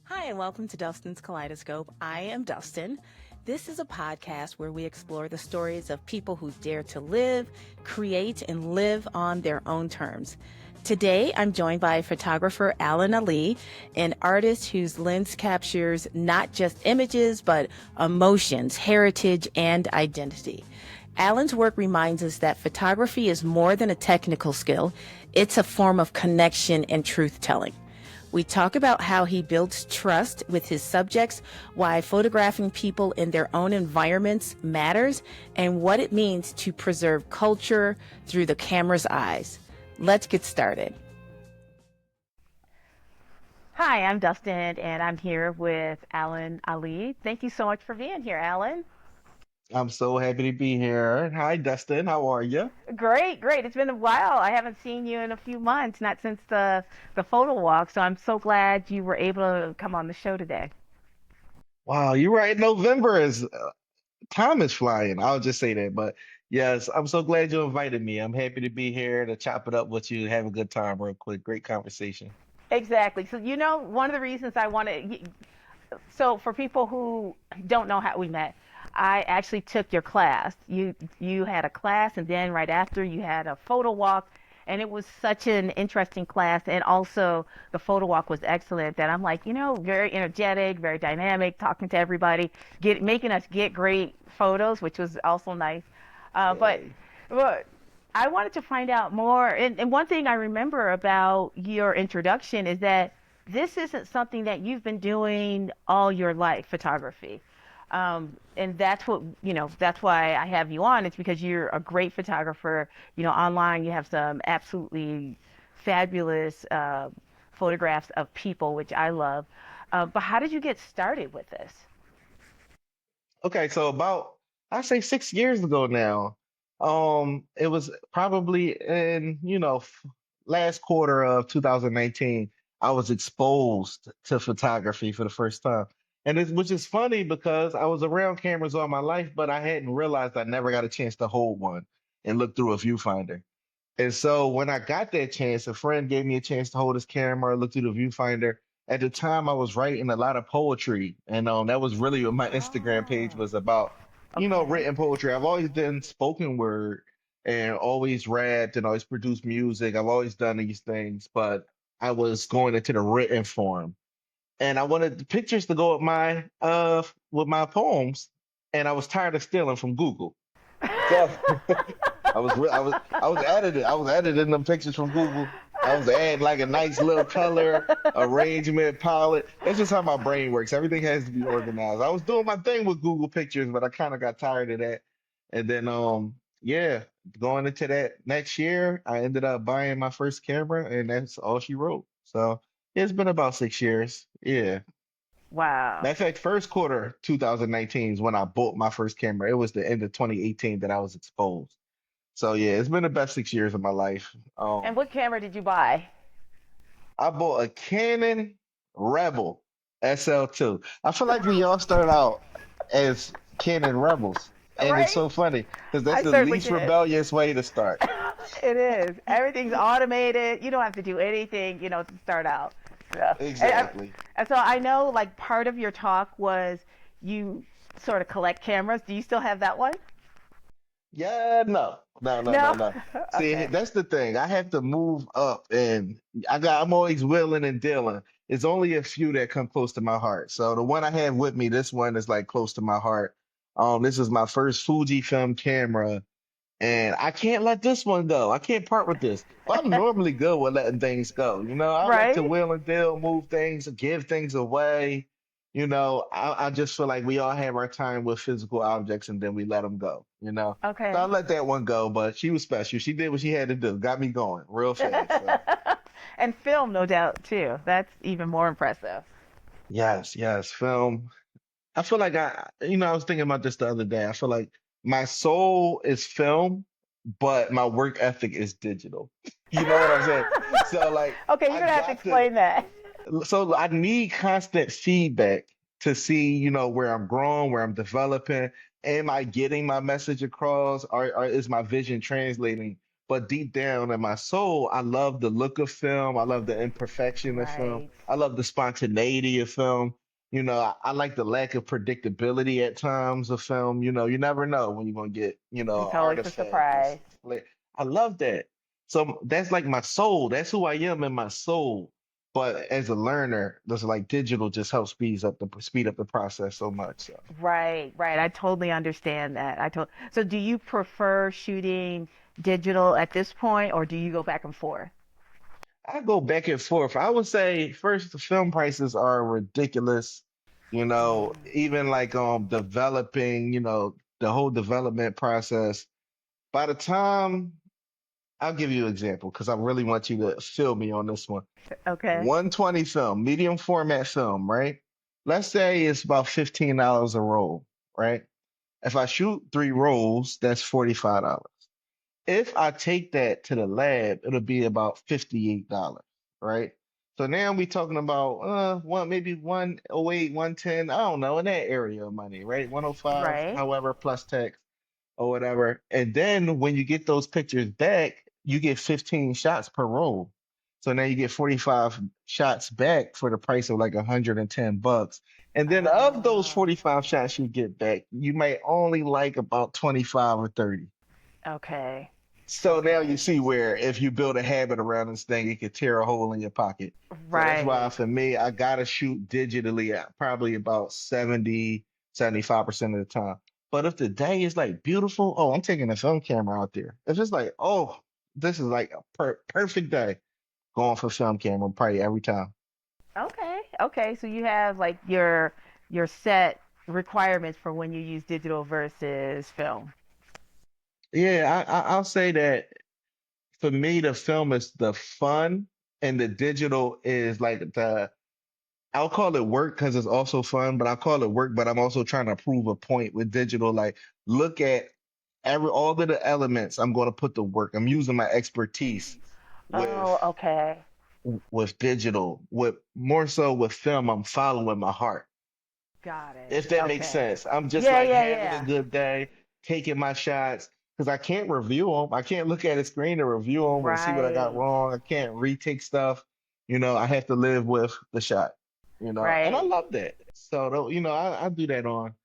Hi, and welcome to Dustin's Kaleidoscope. I am Dustin. This is a podcast where we explore the stories of people who dare to live, create, and live on their own terms. Today, I'm joined by photographer Allan Ali, an artist whose lens captures not just images, but emotions, heritage, and identity. Allan's work reminds us that photography is more than a technical skill. It's a form of connection and truth telling. We talk about how he builds trust with his subjects, why photographing people in their own environments matters, and what it means to preserve culture through the camera's eyes. Let's get started. Hi, I'm Dustin, and I'm here with Allan Ali. Thank you so much for being here, Allan. I'm so happy to be here. Hi, Dustin. How are you? Great, great. It's been a while. I haven't seen you in a few months, not since the photo walk. So I'm so glad you were able to come on the show today. Wow, you're right. November is time is flying. I'll just say that. But yes, I'm so glad you invited me. I'm happy to be here to chop it up with you, have a good time real quick. Great conversation. Exactly. So one of the reasons I want to. So for people who don't know how we met, I actually took your class. You had a class, and then right after you had a photo walk, and it was such an interesting class. And also the photo walk was excellent. That I'm like, very energetic, very dynamic, talking to everybody, making us get great photos, which was also nice. Uh, but Yay. but I wanted to find out more. And one thing I remember about your introduction is that this isn't something that you've been doing all your life, photography. And that's why I have you on. It's because you're a great photographer. Online you have some absolutely fabulous photographs of people, which I love. But how did you get started with this? Okay, so about I say 6 years ago now, it was probably in, last quarter of 2019, I was exposed to photography for the first time. Which is funny because I was around cameras all my life, but I hadn't realized I never got a chance to hold one and look through a viewfinder. And so when I got that chance, a friend gave me a chance to hold his camera, look through the viewfinder. At the time, I was writing a lot of poetry, and that was really what my Instagram page Oh, was about. okay. Written poetry. I've always done spoken word and always rapped and always produced music. I've always done these things, but I was going into the written form, and I wanted the pictures to go with my poems, and I was tired of stealing from Google. So I was editing them pictures from Google. I was adding like a nice little color arrangement palette. That's just how my brain works. Everything has to be organized. I was doing my thing with Google Pictures, but I kind of got tired of that. And then yeah, going into that next year, I ended up buying my first camera, and that's all she wrote. So it's been about 6 years. Yeah. Wow. Matter of fact, first quarter 2019 is when I bought my first camera. It was the end of 2018 that I was exposed. So yeah, it's been the best 6 years of my life. And what camera did you buy? I bought a Canon Rebel SL2. I feel like we all start out as Canon Rebels, and it's Right? so funny because that's I the certainly least did. rebellious way to start. It is. Everything's automated. You don't have to do anything, to start out. Yeah. Exactly. And so I know, like, part of your talk was you sort of collect cameras. Do you still have that one? Yeah, no, no, no, no, No? no. See, Okay. that's the thing. I have to move up, and I'm always willing and dealing. It's only a few that come close to my heart. So the one I have with me, this one is like close to my heart. This is my first Fujifilm camera, and I can't let this one go. I can't part with this. Well, I'm normally good with letting things go. I like to Right? wheel and deal, move things, give things away. I just feel like we all have our time with physical objects and then we let them go. So I Okay. let that one go, but she was special. She did what she had to do, got me going real fast. So And film, no doubt, too. That's even more impressive. yes, yes, film. I feel like I was thinking about this the other day. I feel like my soul is film, but my work ethic is digital. You know what I'm saying? So like Okay, you're I going to have to got to explain that. so I need constant feedback to see, where I'm growing, where I'm developing. Am I getting my message across? Or is my vision translating but deep down in my soul, I love the look of film. I love the imperfection of film. Right. I love the spontaneity of film. I like the lack of predictability at times of film. You never know when you're gonna get, an It's always a artifact or surprise. I love that. So that's like my soul. That's who I am in my soul. But as a learner, that's like digital just helps speed up the process so much. So Right, right. I totally understand that. So do you prefer shooting digital at this point or do you go back and forth? I go back and forth. I would say first the film prices are ridiculous. Even like developing, the whole development process. By the time I'll give you an example because I really want you to feel me on this one. Okay. 120 film, medium format film, right? Let's say it's about $15 a roll, right? If I shoot 3 rolls, that's $45. If I take that to the lab, it'll be about $58, right? So now we talking about maybe 108, 110, I don't know, in that area of money, right? 105, Right. however, plus tax or whatever. And then when you get those pictures back, you get 15 shots per roll. So now you get 45 shots back for the price of like $110. And then of those Uh, 45 shots you get back, you might only like about 25 or 30. okay. So now you Okay. see where if you build a habit around this thing, it could tear a hole in your pocket. So that's why Right. for me, I gotta shoot digitally at probably about 75% of the time. But if the day is like beautiful, oh, I'm taking a film camera out there. If it's like, oh, this is like a perfect day, going for film camera probably every time. Okay. Okay. So you have like your set requirements for when you use digital versus film. Yeah, I'll say that for me, the film is the fun and the digital is like I'll call it work because it's also fun, but I call it work, but I'm also trying to prove a point with digital. Like, look at all of the elements. I'm going to put the work. I'm using my expertise with Oh, okay. digital. With more so with film, I'm following my heart. Got it. If that makes Okay. sense. I'm just Yeah, like yeah, having a yeah. good day, taking my shots because I can't review them. I can't look at a screen and review them and see what I got Right. wrong. I can't retake stuff. I have to live with the shot, and I Right. love that. So, I do that on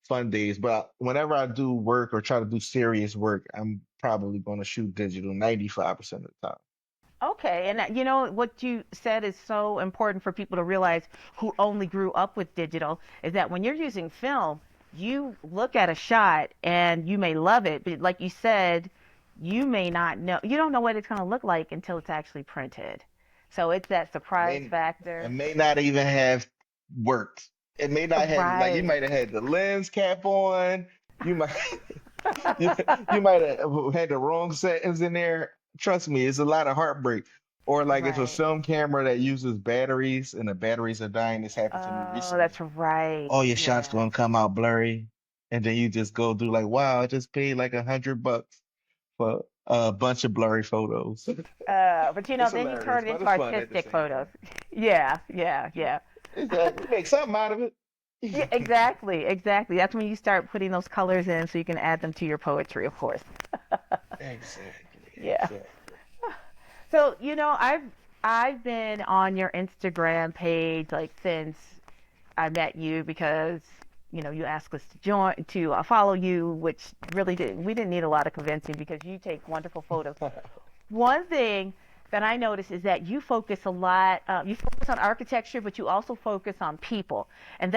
fun days, but whenever I do work or try to do serious work, I'm probably going to shoot digital 95% of the time. Okay, and you know what you said is so important for people to realize who only grew up with digital is that when you're using film, you look at a shot and you may love it, but like you said, you may not know, you don't know what it's going to look like until it's actually printed. So it's that surprise May factor. It may not even have worked. It may not have like you Right. might have had the lens cap on. You might you, you might have had the wrong settings in there. Trust me, it's a lot of heartbreak. Or like if a Right. film camera that uses batteries and the batteries are dying, this happened to me Oh, recently. that's right. Oh, your shot's Yeah. gonna come out blurry. And then you just go do like, wow, I just paid like $100 for a bunch of blurry photos. But you know, It's then you hilarious, turn it but into it's fun at the artistic same photos. time. Yeah, yeah, yeah. Exactly. Make something out of it. Yeah, exactly, exactly. That's when you start putting those colors in so you can add them to your poetry, of course. Exactly. Yeah. Exactly. So, you know, I've been on your Instagram page like since I met you because, you know, you asked us to join to follow you, which really didn't we didn't need a lot of convincing because you take wonderful photos. One thing that I notice is that you focus a lot. You focus on architecture, but you also focus on people, and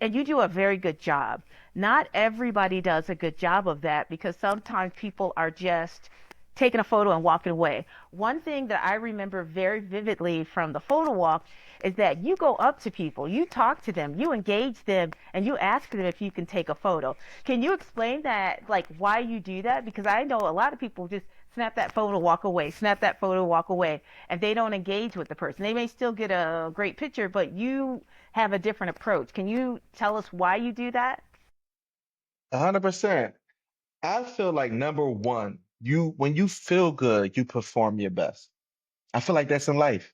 and you do a very good job. Not everybody does a good job of that because sometimes people are just taking a photo and walking away. One thing that I remember very vividly from the photo walk is that you go up to people, you talk to them, you engage them, and you ask them if you can take a photo. Can you explain that, like why you do that? Because I know a lot of people just snap that photo, walk away, snap that photo, walk away, and they don't engage with the person. They may still get a great picture, but you have a different approach. Can you tell us why you do that? 100%. I feel like number one, when you feel good, you perform your best. I feel like that's in life.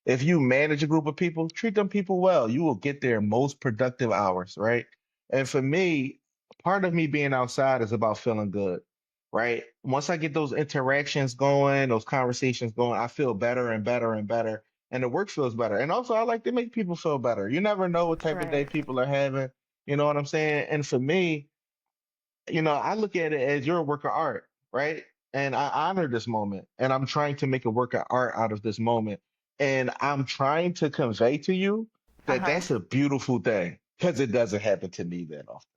If you manage a group of people, treat them people well. You will get their most productive hours, right? And for me, part of me being outside is about feeling good, right? Once I get those interactions going, those conversations going, I feel better and better and better, and the work feels better. And also, I like to make people feel better. You never know what type of day Right. people are having. You know what I'm saying? And for me, I look at it as you're a work of art, right? And I honor this moment, and I'm trying to make a work of art out of this moment. And I'm trying to convey to you that Uh-huh. that's a beautiful thing because it doesn't happen to me that often.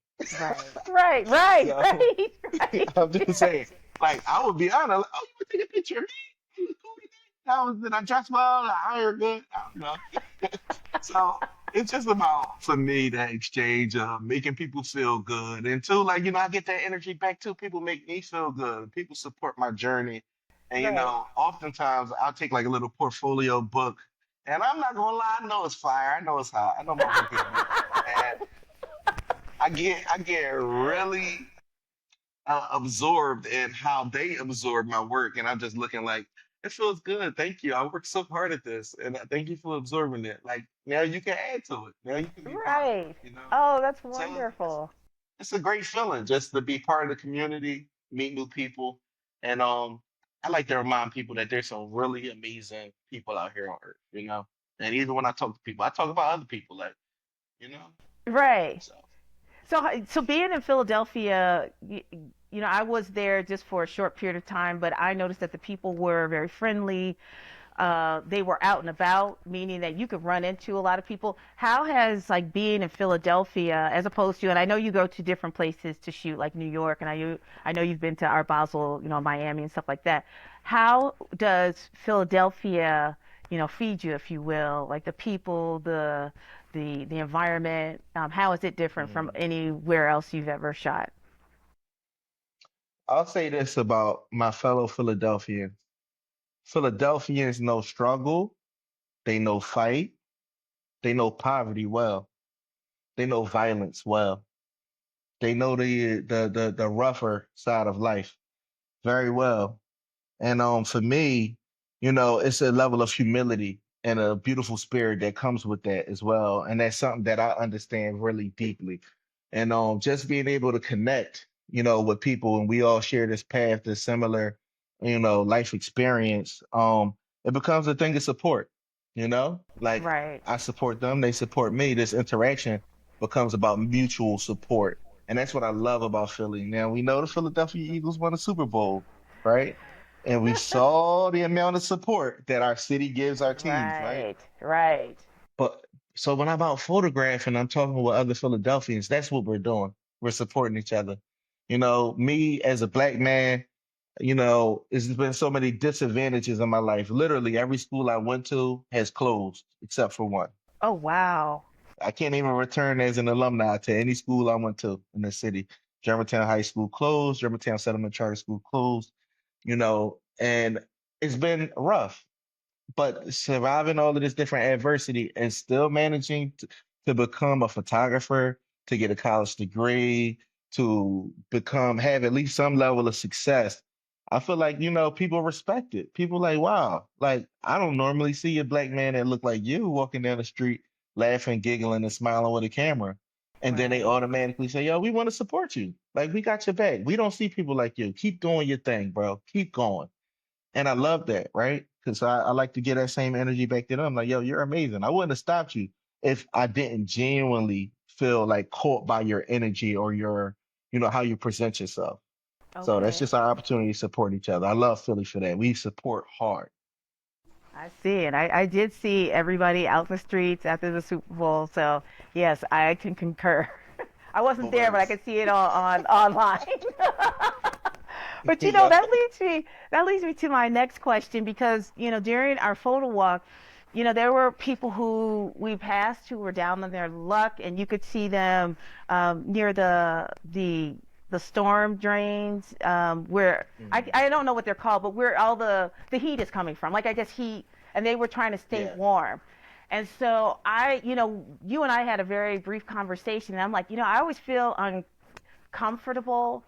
Right. Right. Right. So Right. Right. I'm just saying, like, I would be honest, like, oh, you would take a picture of me? You look cool today? Did I dress well? Did I hire good? I don't know. So it's just about for me that exchange of making people feel good. And two, like, I get that energy back too. People make me feel good. People support my journey. And Right. oftentimes I'll take like a little portfolio book. And I'm not gonna lie, I know it's fire. I know it's hot. I know my work is good. And I get really absorbed in how they absorb my work. And I'm just looking like, it feels good. Thank you. I worked so hard at this. And thank you for absorbing it. Like now you can add to it. Now you can be part of Right. it. Oh, that's So wonderful. it's a great feeling just to be part of the community, meet new people. And I like to remind people that there's some really amazing people out here on earth. And even when I talk to people, I talk about other people, like, you know, Right. so. So being in Philadelphia, I was there just for a short period of time, but I noticed that the people were very friendly. They were out and about, meaning that you could run into a lot of people. How has like being in Philadelphia, as opposed to, and I know you go to different places to shoot, like New York, and I know you've been to Art Basel, Miami and stuff like that. How does Philadelphia, feed you, if you will, like the people, the environment? How is it different from mm. anywhere else you've ever shot? I'll say this about my fellow Philadelphians. Philadelphians know struggle, they know fight, they know poverty well, they know violence well, they know the rougher side of life very well. And for me, it's a level of humility and a beautiful spirit that comes with that as well. And that's something that I understand really deeply. And just being able to connect, with people and we all share this path, this similar, life experience, it becomes a thing of support. Like Right. I support them, they support me. This interaction becomes about mutual support. And that's what I love about Philly. Now we know the Philadelphia Eagles won a Super Bowl, right? And we saw the amount of support that our city gives our teams, right? Right. Right. But so when I'm out photographing, I'm talking with other Philadelphians, that's what we're doing. We're supporting each other. Me as a black man, there's been so many disadvantages in my life. Literally, every school I went to has closed except for one. Oh, wow. I can't even return as an alumni to any school I went to in the city. Germantown High School closed, Germantown Settlement Charter School closed, and it's been rough, but surviving all of this different adversity and still managing to become a photographer, to get a college degree, to have at least some level of success. I feel like, people respect it. People like, wow, like I don't normally see a black man that look like you walking down the street, laughing, giggling, and smiling with a camera. And then they Right. automatically say, yo, we want to support you. Like we got your back. We don't see people like you. Keep doing your thing, bro. Keep going. And I love that, right? Because I like to get that same energy back to them. Like, yo, you're amazing. I wouldn't have stopped you if I didn't genuinely feel like caught by your energy or how you present yourself. So that's Okay. just our opportunity to support each other. I love Philly for that. We support hard. I see it. I did see everybody out in the streets after the Super Bowl. So, yes, I can concur. I wasn't there, but I Boys. could see it on online. But Yep. that leads me to my next question because during our photo walk, there were people who we passed who were down on their luck, and you could see them near the storm drains, where Mhm. I don't know what they're called, but where all the heat is coming from. Like I guess heat, and they were trying to stay Yeah. warm. And so you and I had a very brief conversation, and I'm like, I always feel uncomfortable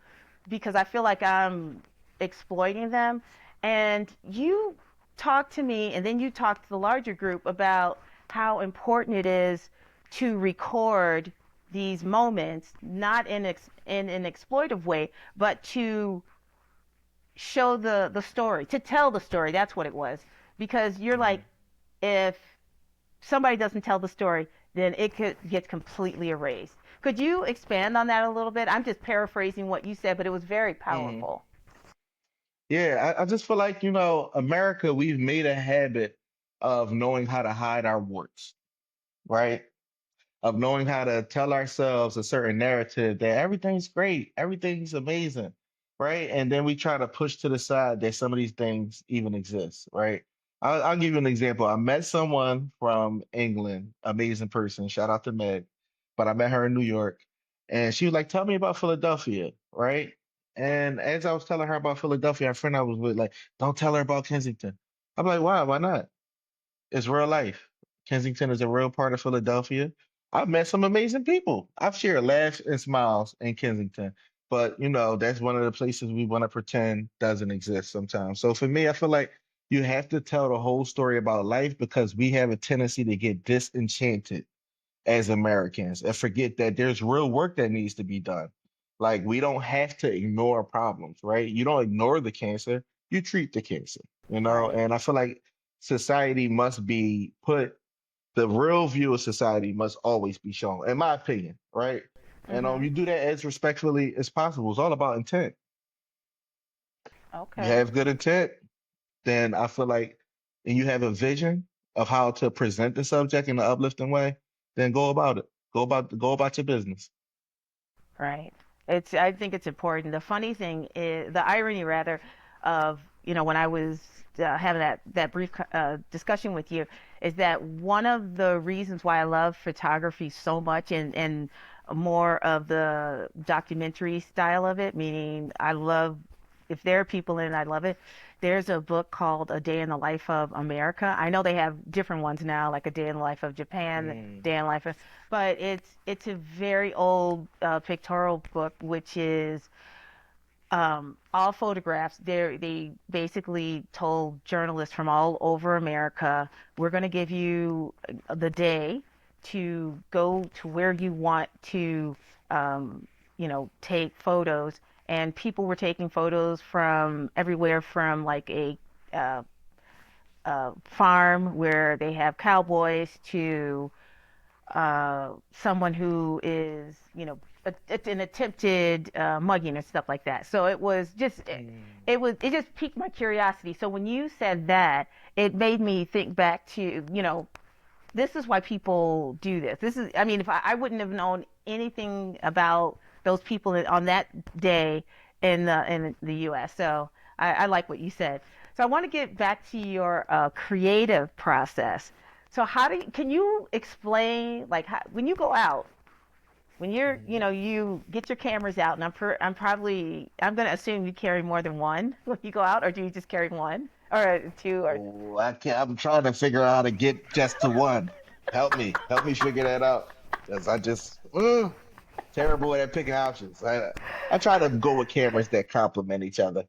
because I feel like I'm exploiting them. And you talk to me, and then you talk to the larger group about how important it is to record these moments, not in an exploitive way, but to show the story, to tell the story. That's what it was. Because you're like, Mhm. if somebody doesn't tell the story, then it could get completely erased. Could you expand on that a little bit? I'm just paraphrasing what you said, but it was very Mhm. powerful. Yeah, I just feel like, America, we've made a habit of knowing how to hide our warts, right? Of knowing how to tell ourselves a certain narrative that everything's great, everything's amazing, right? And then we try to push to the side that some of these things even exist, right? I'll give you an example. I met someone from England, amazing person. Shout out to Meg. But I met her in New York, and she was like, "Tell me about Philadelphia," right? And as I was telling her about Philadelphia, a friend I was with, like, "Don't tell her about Kensington." I'm like, "Why? Why not? It's real life. Kensington is a real part of Philadelphia. I've met some amazing people. I've shared laughs and smiles in Kensington, but that's one of the places we want to pretend doesn't exist sometimes. So for me, I feel like you have to tell the whole story about life because we have a tendency to get disenchanted as Americans and forget that there's real work that needs to be done. Like we don't have to ignore problems, right? You don't ignore the cancer, you treat the cancer. Right. And I feel like society must be put, the real view of society must always be shown, in my opinion, right? And Mhm. you do that as respectfully as possible. It's all about intent. You Okay. have good intent, then I feel like, and you have a vision of how to present the subject in an uplifting way, then go about it. Go about your business. Right. It's. I think it's important. The funny thing is, the irony rather, of when I was having that brief discussion with you, is that one of the reasons why I love photography so much, and more of the documentary style of it, meaning I love, if there are people in it, I love it. There's a book called A Day in the Life of America. I know they have different ones now, like A Day in the Life of Japan, Mm, Day in the Life of, but it's a very old pictorial book, which is all photographs. They basically told journalists from all over America, we're going to give you the day to go to where you want to, take photos. And people were taking photos from everywhere, from like uh, a farm where they have cowboys, to someone who is, it's an attempted mugging and stuff like that. So it was just, mm, it just piqued my curiosity. So when you said that, it made me think back to, this is why people do this. This is, I mean, if I wouldn't have known anything about those people on that day in the U.S. So I like what you said. So I want to get back to your creative process. So can you explain, like, when you go out, when mhm. you get your cameras out, and I'm going to assume you carry more than one when you go out, or do you just carry one or two or? Oh, I can't. I'm trying to figure out how to get just to one. Help me figure that out. Because I just terrible at picking options. I try to go with cameras that complement each other.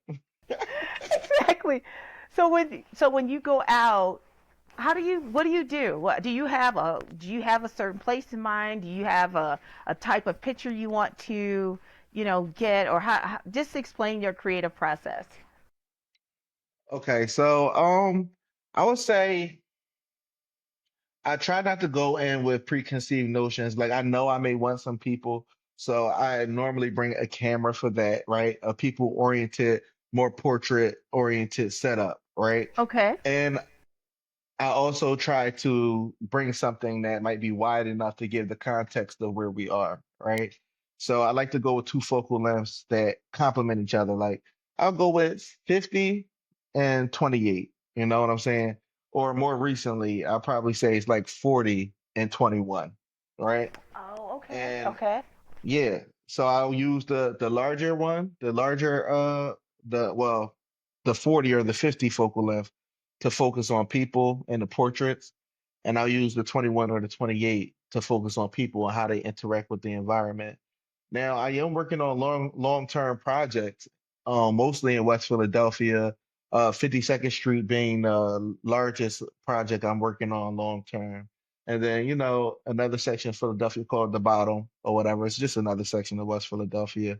Exactly. So when you go out, what do you do? Do you have a certain place in mind? Do you have a type of picture you want to, get, or just explain your creative process? Okay, so I would say I try not to go in with preconceived notions. Like I know I may want some people, so I normally bring a camera for that, right? A people oriented, more portrait oriented setup, right? Okay. And I also try to bring something that might be wide enough to give the context of where we are, right? So I like to go with two focal lengths that complement each other. Like I'll go with 50 and 28, you know what I'm saying? Or more recently, I'll probably say it's like 40 and 21, right? Oh, okay. And Okay. yeah, so I'll use the larger one, the larger the well, the 40 or the 50 focal length to focus on people and the portraits, and I'll use the 21 or the 28 to focus on people and how they interact with the environment. Now, I am working on long-term projects, mostly in West Philadelphia, 52nd Street being the largest project I'm working on long term. And then, another section of Philadelphia called the Bottom or whatever. It's just another section of West Philadelphia.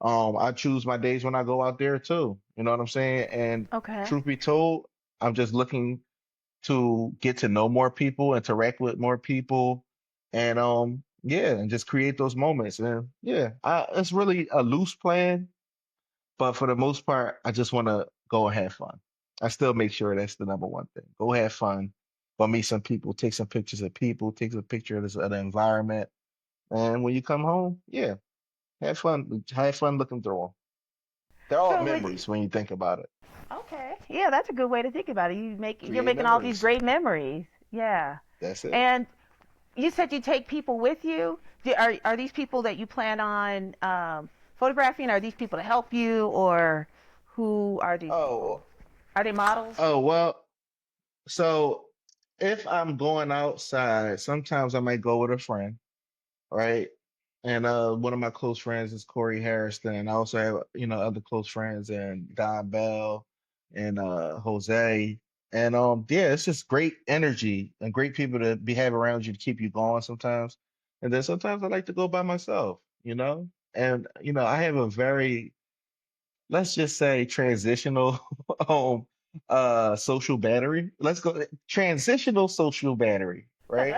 I choose my days when I go out there too. You know what I'm saying? And Okay. truth be told, I'm just looking to get to know more people, interact with more people, and yeah, and just create those moments. And yeah, it's really a loose plan, but for the most part, I just want to go and have fun. I still make sure that's the number one thing. Go have fun, go meet some people, take some pictures of people, take a picture of of the environment, and when you come home, yeah, have fun. Have fun looking through them. They're all So, memories when you think about it. okay, yeah, that's a good way to think about it. You're Create making all these memories. great memories. Yeah, That's it. and you said you take people with you. Are these people that you plan on photographing? Are these people to help you, or who are these people? Oh, Are they models? oh well. So if I'm going outside, sometimes I might go with a friend, right? And one of my close friends is Corey Harrison. And I also have, other close friends and Don Bell and Jose. And yeah, it's just great energy and great people to be have around you to keep you going sometimes. And then sometimes I like to go by myself, you know? And I have a very, let's just say, transitional um social battery. Let's go transitional social battery, right?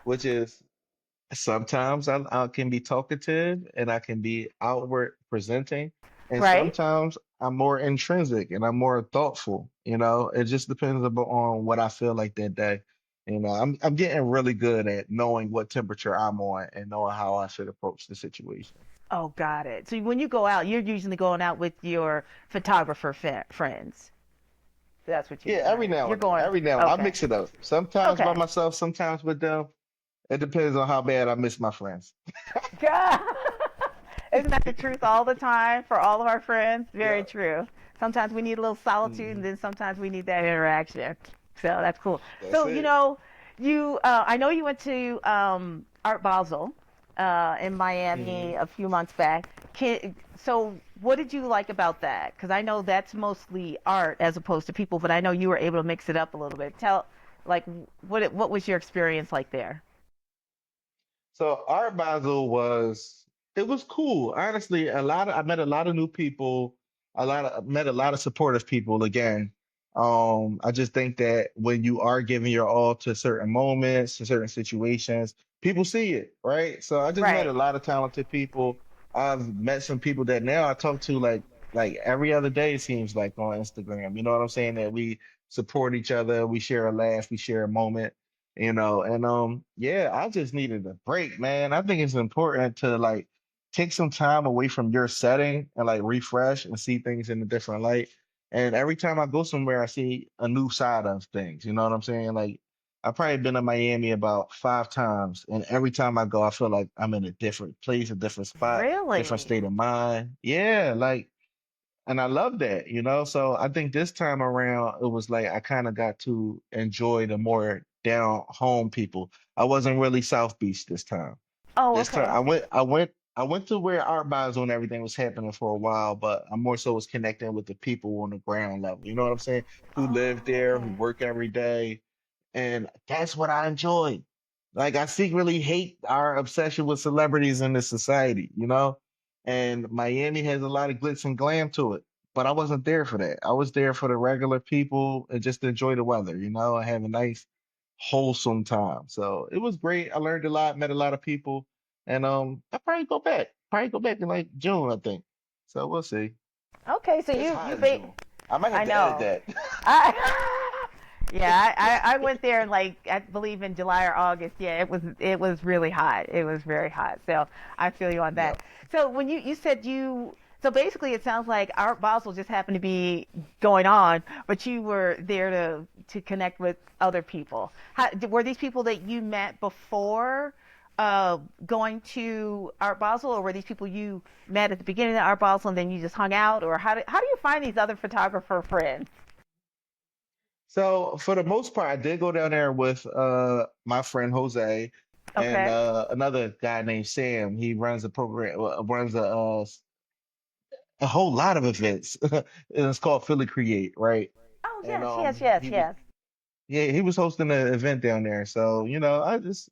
Which is sometimes I can be talkative and I can be outward presenting, and Right. sometimes I'm more intrinsic and I'm more thoughtful. It just depends on what I feel like that day. I'm getting really good at knowing what temperature I'm on and knowing how I should approach the situation. Oh, got it. So when you go out, you're usually going out with your photographer friends. That's what you Yeah, mean, every right? now You're and then, going. every now and I Okay. mix it up. Sometimes by Okay. myself, sometimes with them. It depends on how bad I miss my friends. God. Isn't that the truth all the time for all of our friends? Very Yeah. true. Sometimes we need a little solitude, and Mhm. then sometimes we need that interaction. So that's cool. That's So it. I know you went to Art Basel in Mhm. Miami a few months back. So what did you like about that? Because I know that's mostly art as opposed to people, but I know you were able to mix it up a little bit. Like, what was your experience like there? So Art Basel it was cool. Honestly, I met a lot of new people, met a lot of supportive people again. I just think that when you are giving your all to certain moments, to certain situations, people see it, right? So I just met a Right. lot of talented people. I've met some people that now I talk to like every other day, it seems like on Instagram. You know what I'm saying? That we support each other, we share a laugh, we share a moment, and yeah, I just needed a break, man. I think it's important to like take some time away from your setting and like refresh and see things in a different light. And every time I go somewhere, I see a new side of things. You know what I'm saying? Like I've probably been to Miami about 5 times, and every time I go, I feel like I'm in a different place, a different spot, different Really? state of mind. Yeah, like, and I love that, So I think this time around, it was like I kind of got to enjoy the more down home people. I wasn't really South Beach this time. Oh, This time okay. I went to where Art Basel and everything was happening for a while, but I more so was connecting with the people on the ground level. You know what I'm saying? Who live Oh, there, who okay. work every day, and that's what I enjoy. Like I secretly hate our obsession with celebrities in this society, And Miami has a lot of glitz and glam to it, but I wasn't there for that. I was there for the regular people and just to enjoy the weather, and have a nice, wholesome time. So it was great. I learned a lot, met a lot of people, and I probably go back. Probably go back in like June, I think. So we'll see. Okay, so It's you hot you in ba- June. I might have I to edit know. that. I Yeah, I went there in like I believe in July or August. Yeah, it was really hot. It was very hot. So I feel you on that. Yep. So when you said so basically it sounds like Art Basel just happened to be going on, but you were there to connect with other people. Were these people that you met before going to Art Basel, or were these people you met at the beginning of Art Basel and then you just hung out, or how do you find these other photographer friends? So for the most part, I did go down there with my friend Jose and Okay. another guy named Sam. He runs a program, runs a whole lot of events. And it's called Philly Create, right? Oh And yes, yes, yes, he was yes. yeah, he was hosting an event down there. So,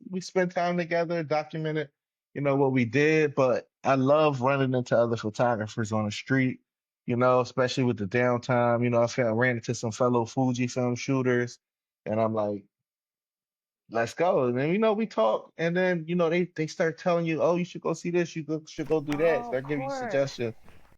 we spent time together, documented, what we did. But I love running into other photographers on the street, especially with the downtime. I ran into some fellow Fujifilm shooters, and I'm like, let's go. And then, we talk, and then, they start telling you, oh, you should go see this, should go do that. Oh, of Start giving you course. suggestions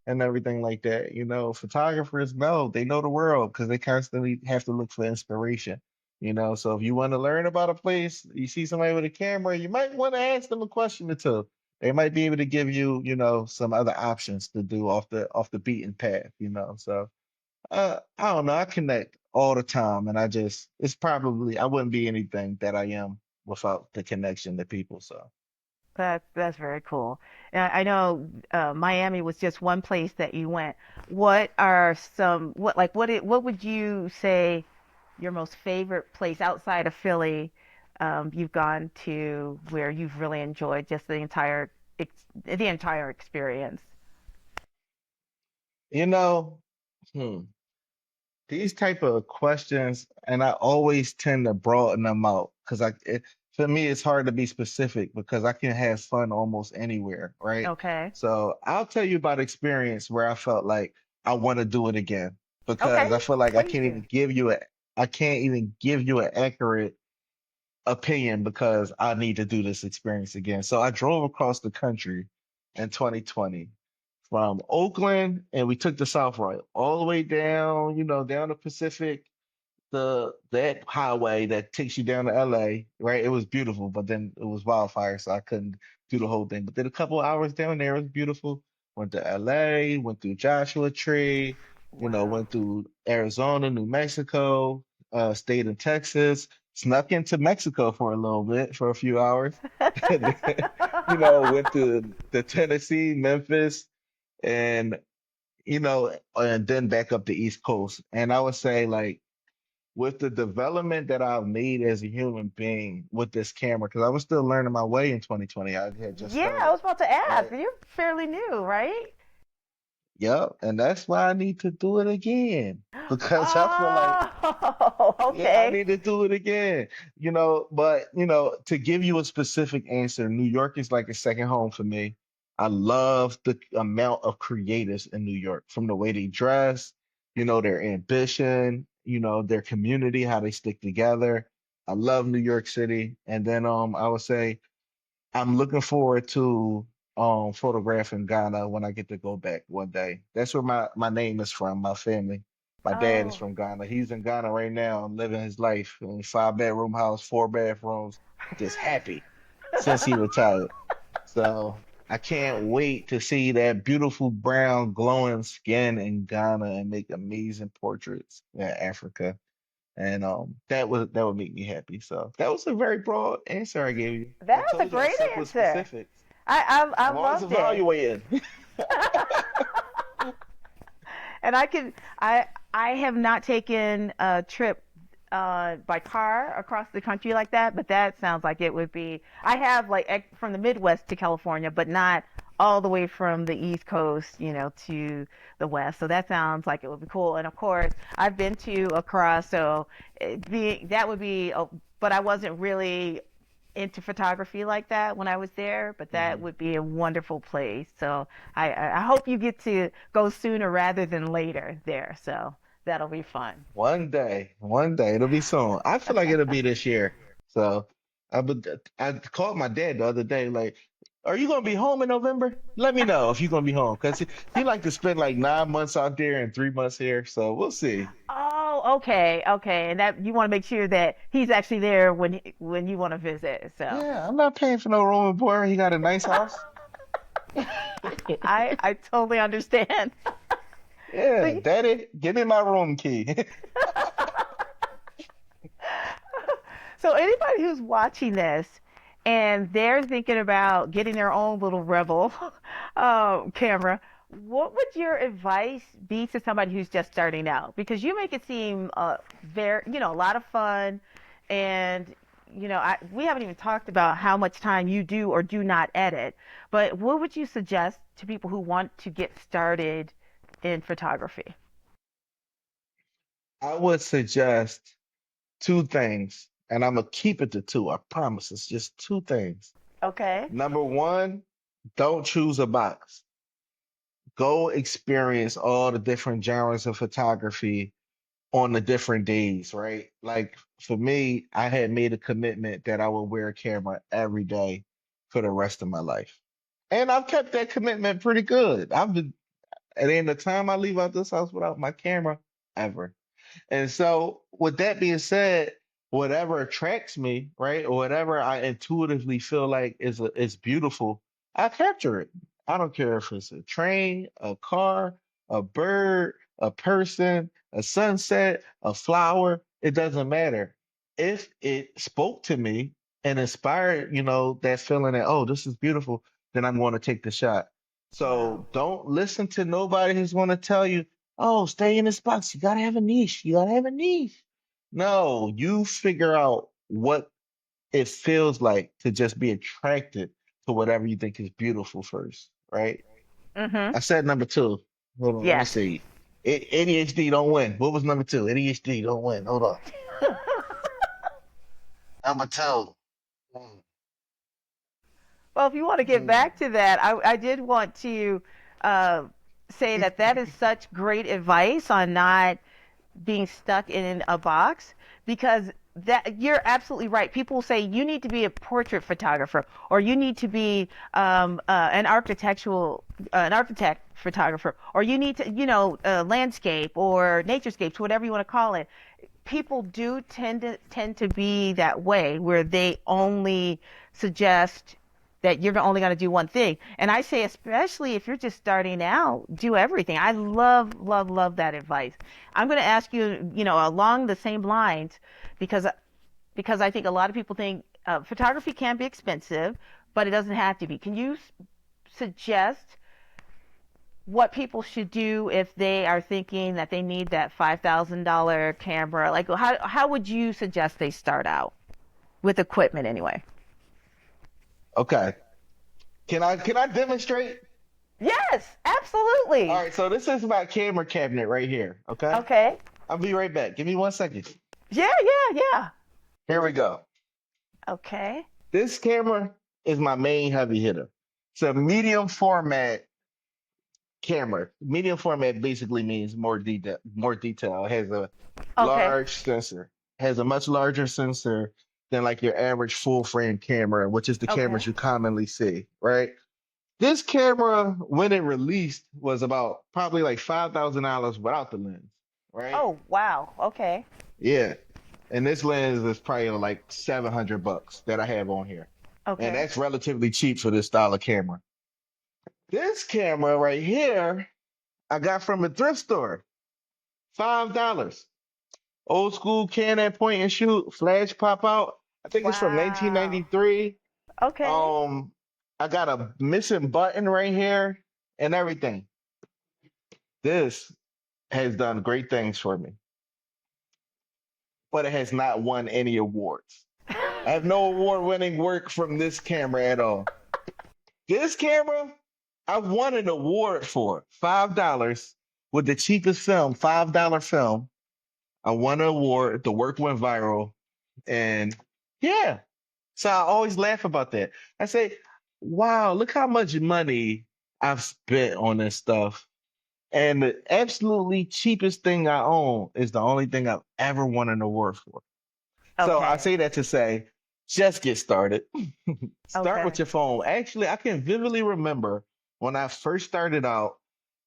and everything like that. Photographers know, they know the world because they constantly have to look for inspiration. So if you want to learn about a place, you see somebody with a camera, you might want to ask them a question or two. They might be able to give you, some other options to do off the beaten path. So I don't know. I connect all the time, and it's probably I wouldn't be anything that I am without the connection to people. So, That's very cool. I know Miami was just one place that you went. What are some what would you say your most favorite place outside of Philly you've gone to where you've really enjoyed just the entire experience? you know, hmm, these type of questions, and I always tend to broaden them out because for me, it's hard to be specific because I can have fun almost anywhere, right? Okay. So I'll tell you about experience where I felt like I want to do it again because Okay. I feel like Please do. I can't even give you an accurate opinion because I need to do this experience again. So I drove across the country in 2020 from Oakland, and we took the South Road all the way down, down the Pacific, that highway that takes you down to LA, right? It was beautiful, but then it was wildfire, so I couldn't do the whole thing. But then a couple of hours down there, it was beautiful. Went to LA, went through Joshua Tree, Wow. went through Arizona, New Mexico, stayed in Texas, snuck into Mexico for a little bit, for a few hours. And then, went to the Tennessee, Memphis, and and then back up the East Coast. And I would say like with the development that I've made as a human being with this camera, because I was still learning my way in 2020. I had just Yeah, I started, was about to ask. right? You're fairly new, right? Yep. And that's why I need to do it again. Because I feel like, Oh, yeah, I okay. need to do it again. But to give you a specific answer, New York is like a second home for me. I love the amount of creatives in New York, from the way they dress, their ambition, their community, how they stick together. I love New York City. And then I would say I'm looking forward to photographing Ghana when I get to go back one day. That's where my name is from, my family. My dad is Oh. from Ghana. He's in Ghana right now and living his life in a 5 bedroom house, 4 bathrooms, just happy since he retired. So I can't wait to see that beautiful brown glowing skin in Ghana and make amazing portraits in Africa. And that would make me happy. So that was a very broad answer I gave you. That I was a told you I great suck with answer. specifics. I I'm always loved it. evaluating. And I have not taken a trip by car across the country like that, but that sounds like it would be. I have like from the Midwest to California, but not all the way from the East Coast, to the West. So that sounds like it would be cool. And of course, I've been to across, so that would be. But I wasn't really into photography like that when I was there, but that Mhm. would be a wonderful place. So I hope you get to go sooner rather than later there. So that'll be fun. One day, it'll be soon. I feel like it'll be this year. So I called my dad the other day, like, are you gonna be home in November? Let me know if you're gonna be home, because he like to spend like 9 months out there and 3 months here. So we'll see. Oh, okay, okay. And that you want to make sure that he's actually there when you want to visit. So Yeah, I'm not paying for no room and board. He got a nice house. I totally understand. So Yeah, daddy, give me my room key. so anybody who's watching this and they're thinking about getting their own little rebel camera, what would your advice be to somebody who's just starting out? Because you make it seem very, a lot of fun, and we haven't even talked about how much time you do or do not edit. But what would you suggest to people who want to get started in photography? I would suggest two things, and I'm gonna keep it to two. I promise. It's just two things. Okay. Number one, Don't choose a box. Go experience all the different genres of photography on the different days, right? Like for me, I had made a commitment that I would wear a camera every day for the rest of my life. And I've kept that commitment pretty good. I've been, and then the time I leave out this house without my camera, ever. And so, with that being said, whatever attracts me, right, or whatever I intuitively feel like is beautiful, I capture it. I don't care if it's a train, a car, a bird, a person, a sunset, a flower. It doesn't matter. If it spoke to me and inspired, that feeling that, oh, this is beautiful, then I'm going to take the shot. Wow. So don't listen to nobody who's going to tell you, oh, stay in this box. You gotta have a niche. You gotta have a niche. No, you figure out what it feels like to just be attracted to whatever you think is beautiful first, right? Mm-hmm. I said number two. Hold on, let me Yes. see. ADHD don't win. What was number two? ADHD don't win. Hold on. Number two. Mm, Well, if you want to get mm. back to that, I did want to uh, say that that is such great advice on not being stuck in a box, because that you're absolutely right. People say you need to be a portrait photographer, or you need to be an architect photographer, or you need to, landscape or naturescapes, whatever you want to call it. People do tend to be that way, where they only suggest that you're only going to do one thing. And I say, especially if you're just starting out, do everything. I love, love, love that advice. I'm going to ask you, along the same lines, because I think a lot of people think photography can be expensive, but it doesn't have to be. Can you suggest what people should do if they are thinking that they need that $5,000 camera? Like, how would you suggest they start out with equipment anyway? Okay. Can I demonstrate? Yes, All absolutely. right, so this is my camera cabinet right here. Okay. Okay. I'll be right back. Give me 1 second. Yeah, yeah, yeah. Here we go. Okay. This camera is my main heavy hitter. It's a medium format camera. Medium format basically means more detail. More detail. It has a Okay. large sensor. Has a much larger sensor than like your average full frame camera, which is the Okay. cameras you commonly see, right? This camera, when it released, was about probably like $5,000 without the lens, right? Oh, wow. Okay. Yeah. And this lens is probably like 700 bucks that I have on here. And Okay. that's relatively cheap for this style of camera. This camera right here, I got from a thrift store. $5. Old school Canon point and shoot, flash pop out. I think it's from Wow. 1993. Okay. Um, I got a missing button right here and everything. This has done great things for me, but it has not won any awards. I have no award-winning work from this camera at all. This camera, I won an award for $5 with the cheapest film, $5 film. I won an award. The work went viral. And yeah, so I always laugh about that. I say, wow, look how much money I've spent on this stuff. And the absolutely cheapest thing I own is the only thing I've ever won an award for. So I Okay. say that to say, just get started. Start with Okay. your phone. Actually, I can vividly remember when I first started out,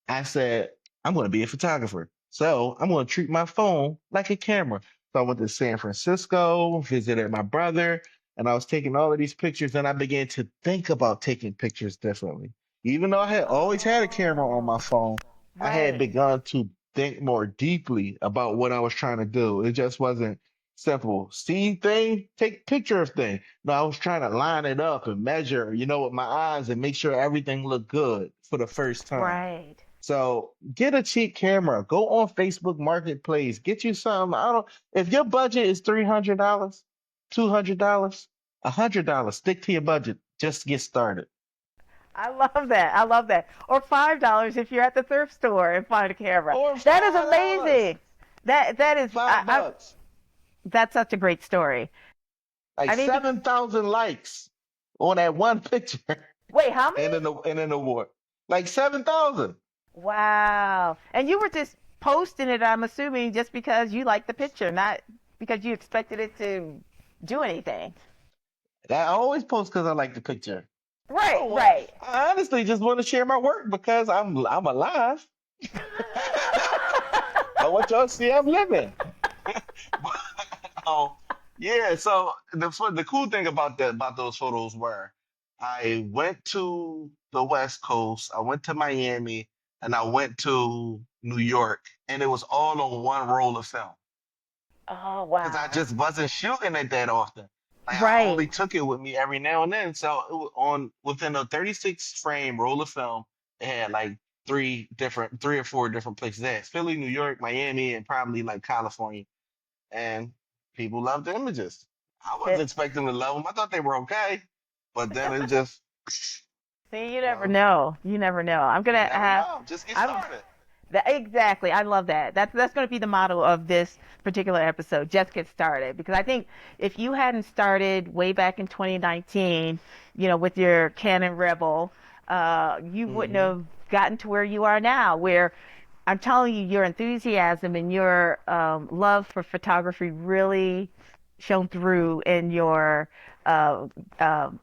I said, I'm going to be a photographer. So I'm going to treat my phone like a camera. So I went to San Francisco, visited my brother, and I was taking all of these pictures. And I began to think about taking pictures differently. Even though I had always had a camera on Oh, my phone, I had right. begun to think more deeply about what I was trying to do. It just wasn't simple. See thing, take picture of thing. No, I was trying to line it up and measure, with my eyes and make sure everything looked good for the first time. Right. So get a cheap camera. Go on Facebook Marketplace. Get you some. I don't. If your budget is $300, $200, $100, stick to your budget. Just get started. I love that. I love that. Or $5 if you're at the thrift store and find a camera. Or That is $5, amazing. That is $5, that's such a great story. like I mean, 7,000 likes on that one picture. Wait, how many? and an award. Like 7,000. Wow. And you were just posting it, I'm assuming, just because you liked the picture, not because you expected it to do anything. I always post because I like the picture. Right, Oh, right. I honestly just want to share my work because I'm alive. I want y'all to see I'm living. Oh, yeah. So the cool thing about those photos were I went to the West Coast, I went to Miami, and I went to New York, and it was all on one roll of film Oh, because I wow. just wasn't shooting it that often. Like I only Right. took it with me every now and then. So it was on within a 36 frame roll of film, it had like three or four different places. It had Philly, New York, Miami, and probably like California. And people loved the images. I wasn't It, expecting to love them. I thought they were okay, but then it just, see, you you never know, know. You never know. I'm you gonna never have. know. Just get I'm started. exactly. I love that. That's going to be the motto of this particular episode. Just get started, because I think if you hadn't started way back in 2019, with your Canon Rebel, you wouldn't Hmm. have gotten to where you are now. Where I'm telling you, your enthusiasm and your love for photography really shone through uh, um,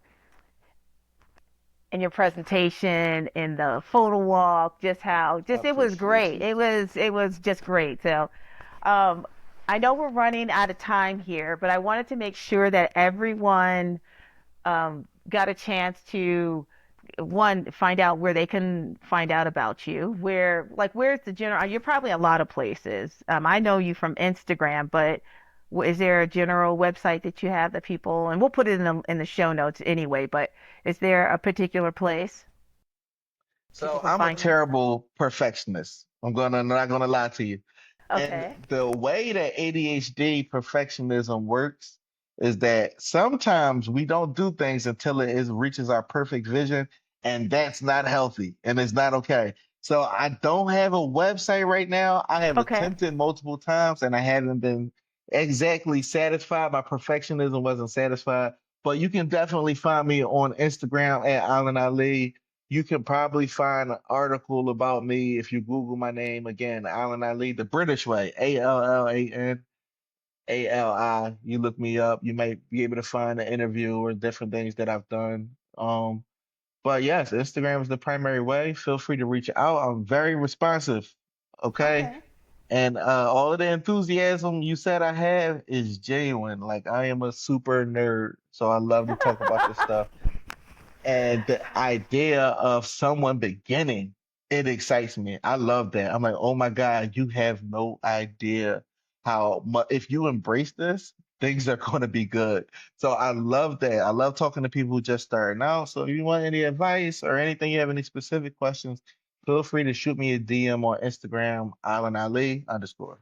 in your presentation, in the photo walk, just how I just it was appreciate great. you. It was just great. So, um, I know we're running out of time here, but I wanted to make sure that everyone got a chance to one find out where they can find out about you. Where's the general? You're probably a lot of places. I know you from Instagram, but is there a general website that you have that people? And we'll put it in the show notes anyway. But is there a particular place people So can I'm a find you? terrible perfectionist. Not gonna lie to you. And Okay. the way that ADHD perfectionism works is that sometimes we don't do things until reaches our perfect vision, and that's not healthy and it's not okay. So I don't have a website right now. I have Okay. attempted multiple times and I haven't been exactly satisfied. My perfectionism wasn't satisfied, but you can definitely find me on Instagram at Allan Ali. You can probably find an article about me if you Google my name again, Allan Ali, the British way, ALLANALI. You look me up, you might be able to find an interview or different things that I've done. But yes, Instagram is the primary way. Feel free to reach out. I'm very responsive. Okay. Okay. And all of the enthusiasm you said I have is genuine. Like I am a super nerd, so I love to talk about this stuff. And the idea of someone beginning, it excites me. I love that. I'm like, oh my God, you have no idea how much, if you embrace this, things are going to be good. So I love that. I love talking to people who just starting out. So if you want any advice or anything, you have any specific questions, feel free to shoot me a DM on Instagram, Alan Ali _.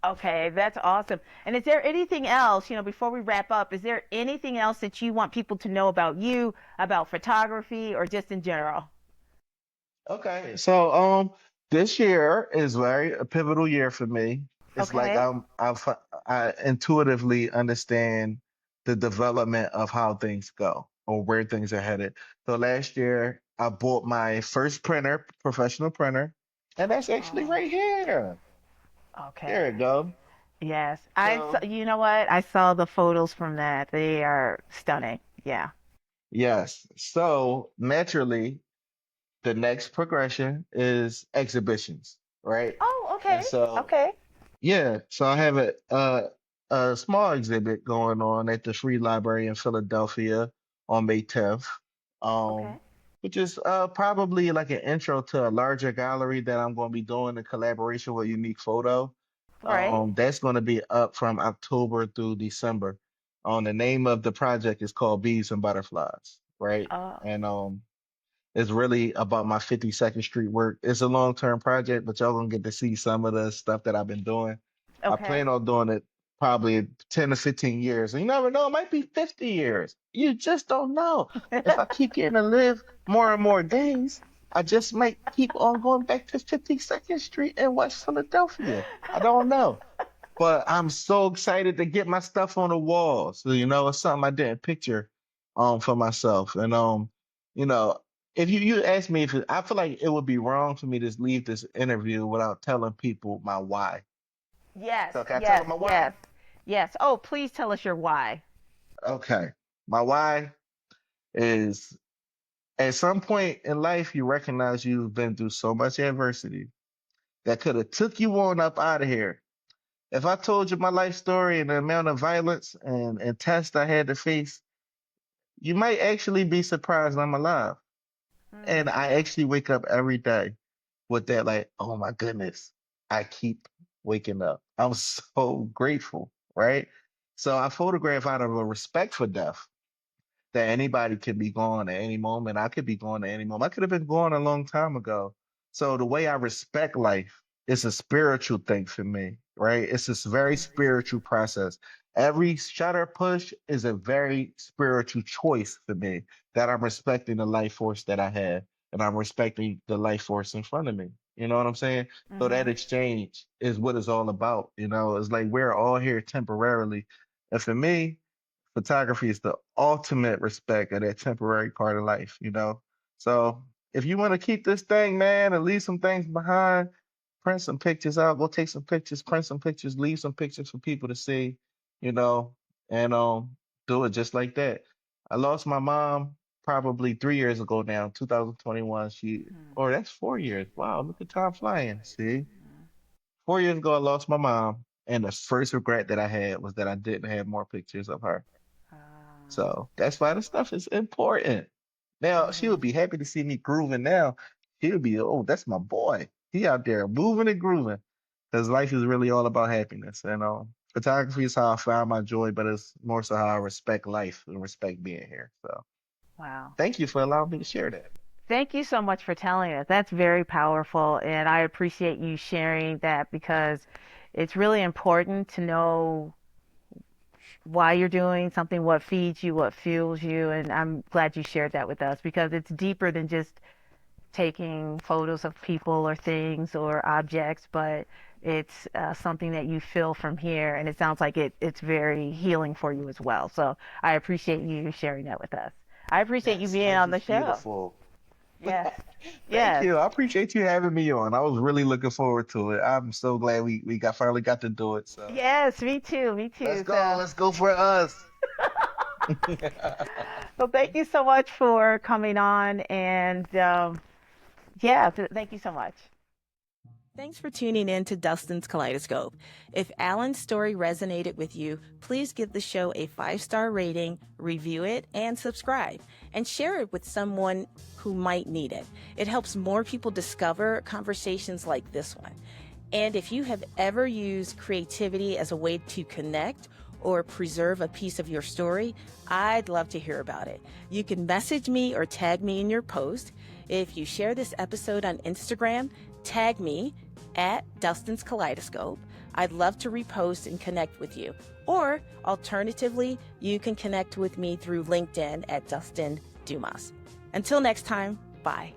Okay, that's awesome. And is there anything else, before we wrap up, is there anything else that you want people to know about you, about photography, or just in general? Okay, so this year is very a pivotal year for me. It's like Okay. I intuitively understand the development of how things go or where things are headed. So last year I bought my first printer, professional printer, and that's actually Oh, right here. okay. There it go. Yes. So You know what? I saw the photos from that. They are stunning. Yeah. yes, so naturally the next progression is exhibitions, right? Oh, And okay. so Okay. yeah, so I have a small exhibit going on at the Free Library in Philadelphia on May 10th, Okay. um, which is probably like an intro to a larger gallery that I'm going to be doing in collaboration with Unique Photo. Right. That's going to be up from October through December. The name of the project is called Bees and Butterflies, right? Uh, And it's really about my 52nd Street work. It's a long-term project, but y'all gonna get to see some of the stuff that I've been doing. I okay. plan on doing it probably 10 to 15 years. And you never know, it might be 50 years. You just don't know. If I keep getting to live more and more days, I just might keep on going back to 52nd Street in West Philadelphia. I don't know. But I'm so excited to get my stuff on the wall. So, it's something I didn't picture for myself. And You know, if you ask me if I feel like it would be wrong for me to leave this interview without telling people my why. Yes, So can I tell yes, them my yes, why? yes. Oh, please tell us your why. Okay. My why is at some point in life you recognize you've been through so much adversity that could have took you on up out of here. If I told you my life story and the amount of violence and tests I had to face, you might actually be surprised I'm alive. And Mm, I actually wake up every day with that, like, oh my goodness, I keep waking up. I'm so grateful, right? So I photograph out of a respect for death that anybody could be gone at any moment. I could be gone at any moment. I could have been gone a long time ago. So the way I respect life is a spiritual thing for me, right? It's this very spiritual process. Every shutter push is a very spiritual choice for me that I'm respecting the life force that I have and I'm respecting the life force in front of me. You know what I'm saying? So that mm-hmm, exchange is what it's all about. You know, it's like we're all here temporarily. And for me, photography is the ultimate respect of that temporary part of life, you know? So if you want to keep this thing, man, and leave some things behind, print some pictures out, go take some pictures, print some pictures, leave some pictures for people to see, you know, and do it just like that. I lost my mom probably 3 years ago now, 2021. Or that's 4 years. Wow, look at time flying. See? 4 years ago, I lost my mom. And the first regret that I had was that I didn't have more pictures of her. So that's why the stuff is important. Now she mm-hmm. would be happy to see me grooving now. She would be, oh, that's my boy. He out there moving and grooving. Because life is really all about happiness. And photography is how I found my joy, but it's more so how I respect life and respect being here. So Wow. thank you for allowing me to share that. Thank you so much for telling us. That's very powerful, and I appreciate you sharing that because it's really important to know why you're doing something, what feeds you, what fuels you, and I'm glad you shared that with us because it's deeper than just taking photos of people or things or objects, but it's something that you feel from here, and it sounds like it's very healing for you as well. So I appreciate you sharing that with us. I appreciate you Yes, being life on is the show. beautiful. Yes, Thank yes, you. I appreciate you having me on. I was really looking forward to it. I'm so glad we got finally got to do it. So yes, me too, me let's too. go. So, Let's go for us. so thank you so much for coming on, and yeah, thank you so much. Thanks for tuning in to Dustin's Kaleidoscope. If Alan's story resonated with you, please give the show a 5-star rating, review it, and subscribe. And share it with someone who might need it. It helps more people discover conversations like this one. And if you have ever used creativity as a way to connect or preserve a piece of your story, I'd love to hear about it. You can message me or tag me in your post. If you share this episode on Instagram, tag me at Dustin's Kaleidoscope. I'd love to repost and connect with you. Or alternatively, you can connect with me through LinkedIn at Dustin Dumas. Until next time, bye.